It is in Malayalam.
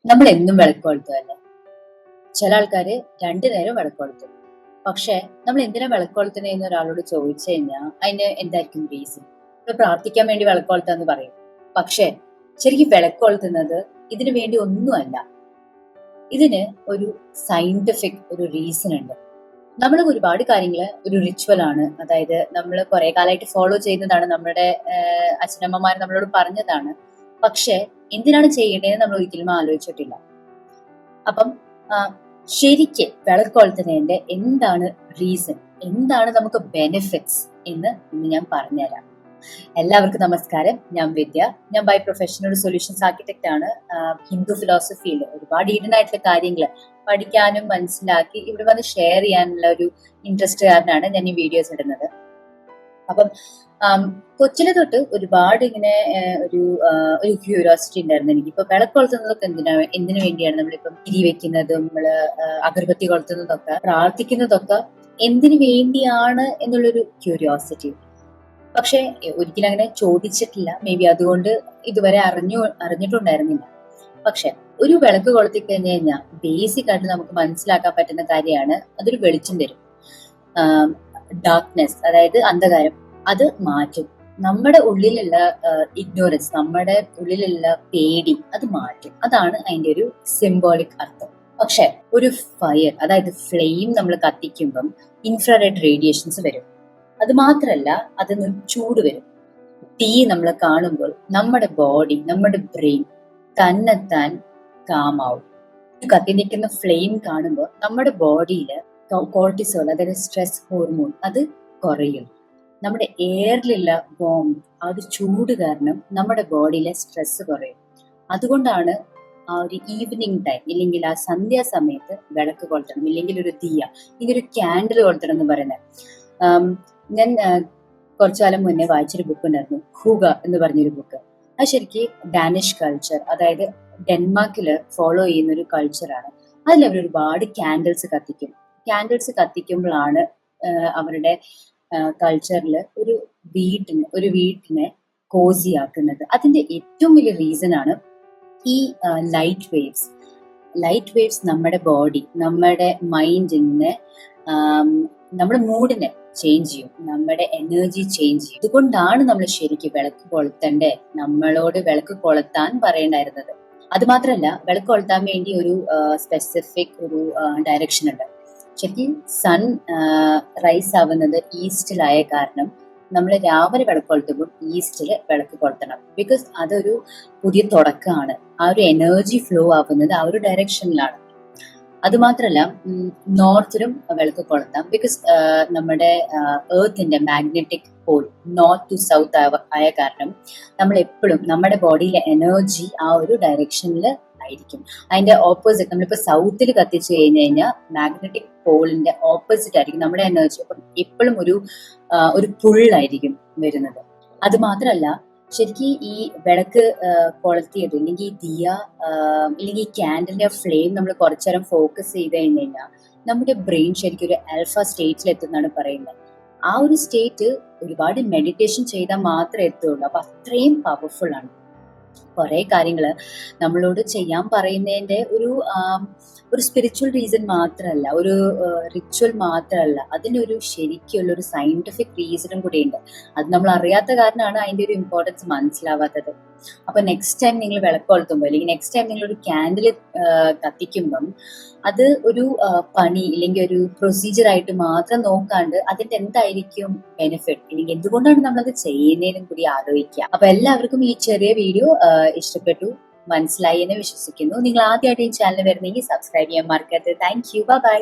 നമ്മൾ എന്നും വിളക്ക് കൊളുത്തുമല്ലേ? ചില ആൾക്കാര് രണ്ടു നേരം വിളക്ക് കൊളുത്തും. പക്ഷെ നമ്മൾ എന്തിനാ വിളക്ക് കൊളുത്തുന്നതെന്ന് ഒരാളോട് ചോദിച്ചു കഴിഞ്ഞാൽ അതിന് എന്തായിരിക്കും റീസൺ? ഇപ്പൊ പ്രാർത്ഥിക്കാൻ വേണ്ടി വിളക്ക് കൊളുത്താന്ന് പറയും. പക്ഷെ ശരിക്കും വിളക്ക് കൊളുത്തുന്നത് ഇതിനു വേണ്ടി ഒന്നുമല്ല. ഇതിന് ഒരു സയന്റിഫിക് ഒരു റീസൺ ഉണ്ട്. നമ്മൾ ഒരുപാട് കാര്യങ്ങൾ ഒരു റിച്വൽ ആണ്, അതായത് നമ്മൾ കുറെ കാലമായിട്ട് ഫോളോ ചെയ്യുന്നതാണ്, നമ്മുടെ അച്ഛനമ്മമാർ നമ്മളോട് പറഞ്ഞതാണ്. പക്ഷെ എന്തിനാണ് ചെയ്യേണ്ടതെന്ന് നമ്മൾ ഒരിക്കലും ആലോചിച്ചിട്ടില്ല. അപ്പം ശരിക്ക് വിളക്ക് കൊളുത്തുന്നതിന്റെ എന്താണ് റീസൺ, എന്താണ് നമുക്ക് ബെനിഫിറ്റ്സ് എന്ന് ഇന്ന് ഞാൻ പറഞ്ഞുതരാം. എല്ലാവർക്കും നമസ്കാരം. ഞാൻ വിദ്യ. ഞാൻ ബൈ പ്രൊഫഷൻ ഒരു സൊല്യൂഷൻസ് ആർക്കിടെക്ട് ആണ്. ഹിന്ദു ഫിലോസഫിയിൽ ഒരുപാട് ഈഡൻ ആയിട്ടുള്ള കാര്യങ്ങൾ പഠിക്കാനും മനസ്സിലാക്കി ഇവിടെ വന്ന് ഷെയർ ചെയ്യാനുള്ള ഒരു ഇൻട്രസ്റ്റ് കാരനാണ് ഞാൻ ഈ വീഡിയോസ് ഇടുന്നത്. അപ്പം കൊച്ചിലെ തൊട്ട് ഒരുപാട് ഇങ്ങനെ ഒരു ക്യൂരിയോസിറ്റി ഉണ്ടായിരുന്നു എനിക്ക്. ഇപ്പൊ വിളക്ക് കൊളുത്തുന്നതൊക്കെ എന്തിനു വേണ്ടിയാണ്? നമ്മളിപ്പം തിരി വെക്കുന്നതും നമ്മള് അഗർബത്തി കൊളുത്തുന്നതൊക്കെ പ്രാർത്ഥിക്കുന്നതൊക്കെ എന്തിനു വേണ്ടിയാണ് എന്നുള്ളൊരു ക്യൂരിയോസിറ്റി. പക്ഷെ ഒരിക്കലും അങ്ങനെ ചോദിച്ചിട്ടില്ല. മേ ബി അതുകൊണ്ട് ഇതുവരെ അറിഞ്ഞിട്ടുണ്ടായിരുന്നില്ല. പക്ഷെ ഒരു വിളക്ക് കൊളുത്തി കഴിഞ്ഞു കഴിഞ്ഞാൽ ബേസിക് ആയിട്ട് നമുക്ക് മനസ്സിലാക്കാൻ പറ്റുന്ന കാര്യമാണ്, അതൊരു വെളിച്ചം തരും. ഡാർക്ക്നെസ്, അതായത് അന്ധകാരം, അത് മാറ്റും. നമ്മുടെ ഉള്ളിലുള്ള ഇഗ്നോറൻസ്, നമ്മുടെ ഉള്ളിലുള്ള പേടി, അത് മാറ്റും. അതാണ് അതിന്റെ ഒരു സിംബോളിക് അർത്ഥം. പക്ഷെ ഒരു ഫയർ, അതായത് ഫ്ലെയിം നമ്മൾ കത്തിക്കുമ്പം ഇൻഫ്രാറെഡ് റേഡിയേഷൻസ് വരും. അത് മാത്രല്ല, അതിന് ചൂട് വരും. തീ നമ്മൾ കാണുമ്പോൾ നമ്മുടെ ബോഡി, നമ്മുടെ ബ്രെയിൻ തന്നെത്താൻ കാമാവും. കത്തി നിൽക്കുന്ന ഫ്ലെയിം കാണുമ്പോൾ നമ്മുടെ ബോഡിയിൽ കോർട്ടിസോൾ, അതായത് സ്ട്രെസ് ഹോർമോൺ, അത് കുറയും. നമ്മുടെ എയറിലുള്ള ബോംബ്, ആ ഒരു ചൂട് കാരണം നമ്മുടെ ബോഡിയിലെ സ്ട്രെസ് കുറയും. അതുകൊണ്ടാണ് ആ ഒരു ഈവനിങ് ടൈം, ഇല്ലെങ്കിൽ ആ സന്ധ്യാസമയത്ത് വിളക്ക് കൊളുത്തണം, ഇല്ലെങ്കിൽ ഒരു ദിയ, ഇല്ലെങ്കിൽ ഒരു ക്യാൻഡിൽ കൊളുത്തണം എന്ന് പറയുന്നത്. ഞാൻ കുറച്ചു കാലം മുന്നേ വായിച്ചൊരു ബുക്ക് ഉണ്ടായിരുന്നു, ഹൂഗ എന്ന് പറഞ്ഞൊരു ബുക്ക്. അത് ശരിക്കും ഡാനിഷ് കൾച്ചർ, അതായത് ഡെൻമാർക്കില് ഫോളോ ചെയ്യുന്ന ഒരു കൾച്ചറാണ്. അതിൽ അവർ ഒരുപാട് ക്യാൻഡിൽസ് കത്തിക്കും. ക്യാൻഡിൽസ് കത്തിക്കുമ്പോഴാണ് അവരുടെ കൾച്ചറിൽ ഒരു വീട്ടിനെ കോസി ആക്കുന്നത്. അതിന്റെ ഏറ്റവും വലിയ റീസൺ ആണ് ഈ ലൈറ്റ് വേവ്സ് നമ്മുടെ ബോഡി, നമ്മുടെ മൈൻഡിനെ, നമ്മുടെ മൂഡിനെ ചേഞ്ച് ചെയ്യും, നമ്മുടെ എനർജി ചേഞ്ച് ചെയ്യും. അതുകൊണ്ടാണ് നമ്മൾ ശരിക്കും വിളക്ക് കൊളുത്തണ്ടേ, നമ്മളോട് വിളക്ക് കൊളുത്താൻ പറയണ്ടായിരുന്നത്. അത് മാത്രമല്ല, വിളക്ക് കൊളുത്താൻ വേണ്ടി ഒരു സ്പെസിഫിക് ഒരു ഡയറക്ഷൻ ഉണ്ട്. ശരിക്കും സൺ റൈസ് ആവുന്നത് ഈസ്റ്റിലായ കാരണം നമ്മൾ രാവിലെ വിളക്ക് കൊളുത്തുമ്പോൾ ഈസ്റ്റില് വിളക്ക് കൊളുത്തണം. ബിക്കോസ് അതൊരു പുതിയ തുടക്കമാണ്. ആ ഒരു എനർജി ഫ്ലോ ആവുന്നത് ആ ഒരു ഡയറക്ഷനിലാണ്. അത് മാത്രല്ല, നോർത്തിലും വിളക്ക് കൊളുത്താം. ബിക്കോസ് നമ്മുടെ എർത്തിന്റെ magnetic pole north to south ആയ കാരണം നമ്മൾ എപ്പോഴും നമ്മുടെ ബോഡിയിലെ എനർജി ആ ഒരു ഡയറക്ഷനിൽ ആയിരിക്കും. അതിന്റെ ഓപ്പോസിറ്റ്, നമ്മളിപ്പോ സൗത്തിൽ കത്തിച്ചു കഴിഞ്ഞു കഴിഞ്ഞാൽ മാഗ്നറ്റിക് പോളിന്റെ ഓപ്പോസിറ്റ് ആയിരിക്കും നമ്മുടെ എനർജി. അപ്പം എപ്പോഴും ഒരു പുള്ളായിരിക്കും വരുന്നത്. അത് മാത്രല്ല, ശരിക്കും ഈ വിളക്ക് കൊളുത്തിയത്, ഇല്ലെങ്കിൽ ഈ ദിയ, ഇല്ലെങ്കിൽ ഈ ക്യാൻഡിലിന്റെ ഫ്ലെയിം നമ്മൾ കുറച്ചേരം ഫോക്കസ് ചെയ്ത് കഴിഞ്ഞ് കഴിഞ്ഞാൽ നമ്മുടെ ബ്രെയിൻ ശരിക്കും ഒരു ആൽഫ സ്റ്റേറ്റിൽ എത്തുന്നതാണ് പറയുന്നത്. ആ ഒരു സ്റ്റേറ്റ് ഒരുപാട് മെഡിറ്റേഷൻ ചെയ്താൽ മാത്രമേ എത്തുള്ളൂ. അപ്പൊ അത്രയും പവർഫുൾ ആണ്. കുറെ കാര്യങ്ങള് നമ്മളോട് ചെയ്യാൻ പറയുന്നതിന്റെ ഒരു സ്പിരിച്വൽ റീസൺ മാത്രമല്ല, ഒരു റിച്വൽ മാത്രമല്ല, അതിനൊരു ശരിക്കുള്ള ഒരു സയന്റിഫിക് റീസണും കൂടി ഉണ്ട്. അത് നമ്മൾ അറിയാത്ത കാരണമാണ് അതിന്റെ ഒരു ഇമ്പോർട്ടൻസ് മനസ്സിലാവാത്തത്. അപ്പൊ നെക്സ്റ്റ് ടൈം നിങ്ങൾ വിളക്ക് കൊളുത്തുമ്പോൾ, അല്ലെങ്കിൽ നെക്സ്റ്റ് ടൈം നിങ്ങൾ ഒരു ക്യാൻഡിൽ കത്തിക്കുമ്പം അത് ഒരു പണി ഇല്ലെങ്കിൽ ഒരു പ്രൊസീജിയർ ആയിട്ട് മാത്രം നോക്കാണ്ട് അതിന്റെ എന്തായിരിക്കും ബെനിഫിറ്റ്, അല്ലെങ്കിൽ എന്തുകൊണ്ടാണ് നമ്മളത് ചെയ്യുന്നതിനും കൂടി ആലോചിക്കുക. അപ്പൊ എല്ലാവർക്കും ഈ ചെറിയ വീഡിയോ ഇഷ്ടപ്പെട്ടു, മനസ്സിലായി എന്ന് വിശ്വസിക്കുന്നു. നിങ്ങൾ ആദ്യമായിട്ട് ഈ ചാനൽ വരുന്നെങ്കിൽ സബ്സ്ക്രൈബ് ചെയ്യാൻ മറക്കരുത്. Thank you. ബൈ.